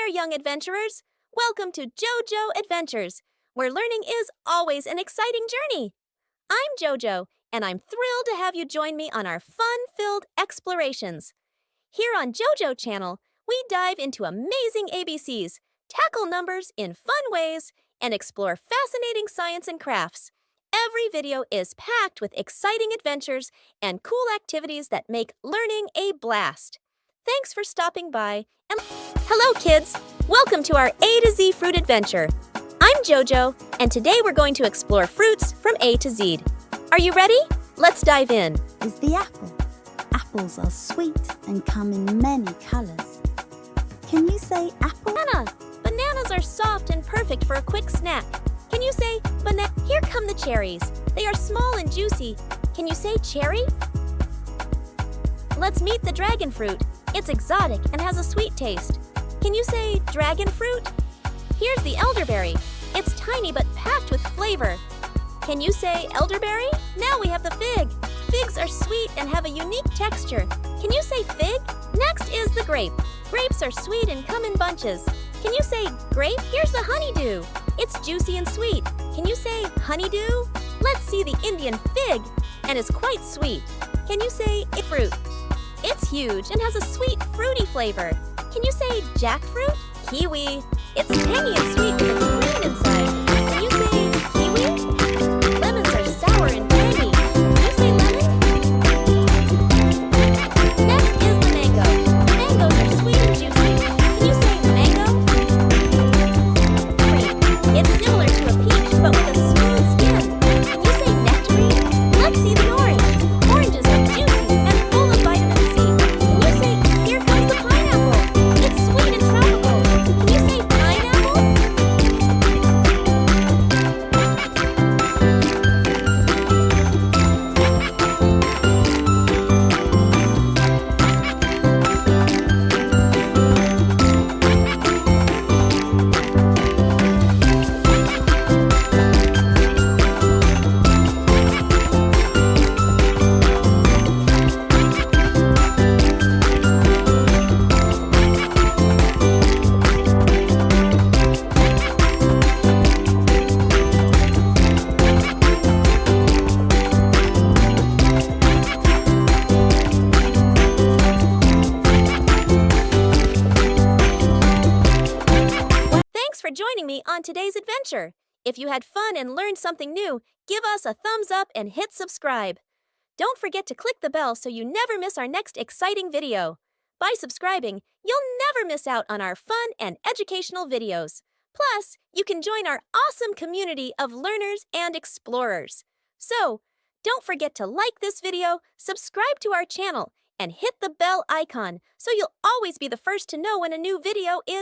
there, young adventurers! Welcome to JoJo Adventures, where learning is always an exciting journey. I'm JoJo, and I'm thrilled to have you join me on our fun-filled explorations. Here on JoJo Channel, we dive into amazing ABCs, tackle numbers in fun ways, and explore fascinating science and crafts. Every video is packed with exciting adventures and cool activities that make learning a blast. Thanks for stopping by. And hello, kids! Welcome to our A to Z fruit adventure. I'm JoJo, and today we're going to explore fruits from A to Z. Are you ready? Let's dive in. Is the apple. Apples are sweet and come in many colors. Can you say apple? Banana. Bananas are soft and perfect for a quick snack. Can you say banana? Here come the cherries. They are small and juicy. Can you say cherry? Let's meet the dragon fruit. It's exotic and has a sweet taste. Can you say dragon fruit? Here's the elderberry. It's tiny but packed with flavor. Can you say elderberry? Now we have the fig. Figs are sweet and have a unique texture. Can you say fig? Next is the grape. Grapes are sweet and come in bunches. Can you say grape? Here's the honeydew. It's juicy and sweet. Can you say honeydew? Let's see the Indian fig, and is quite sweet. Can you say fruit? It's huge and has a sweet, fruity flavor. Can you say jackfruit? Kiwi. It's tangy and sweet with a green inside. Can you say kiwi? Lemons are sour and tangy. Can you say lemon? Next is the mango. Mangoes are sweet and juicy. Can you say mango? Great. It's similar to a peach, but with a smooth skin. Can you say nectarine? Let's see the orange. Oranges are juicy and full of vitamin C. Can you say, here comes the pineapple? It's sweet and tropical. Can you say pineapple? Thanks for joining me on today's adventure. If you had fun and learned something new, give us a thumbs up and hit subscribe. Don't forget to click the bell so you never miss our next exciting video. By subscribing, you'll never miss out on our fun and educational videos. Plus, you can join our awesome community of learners and explorers. So, don't forget to like this video, subscribe to our channel, and hit the bell icon so you'll always be the first to know when a new video is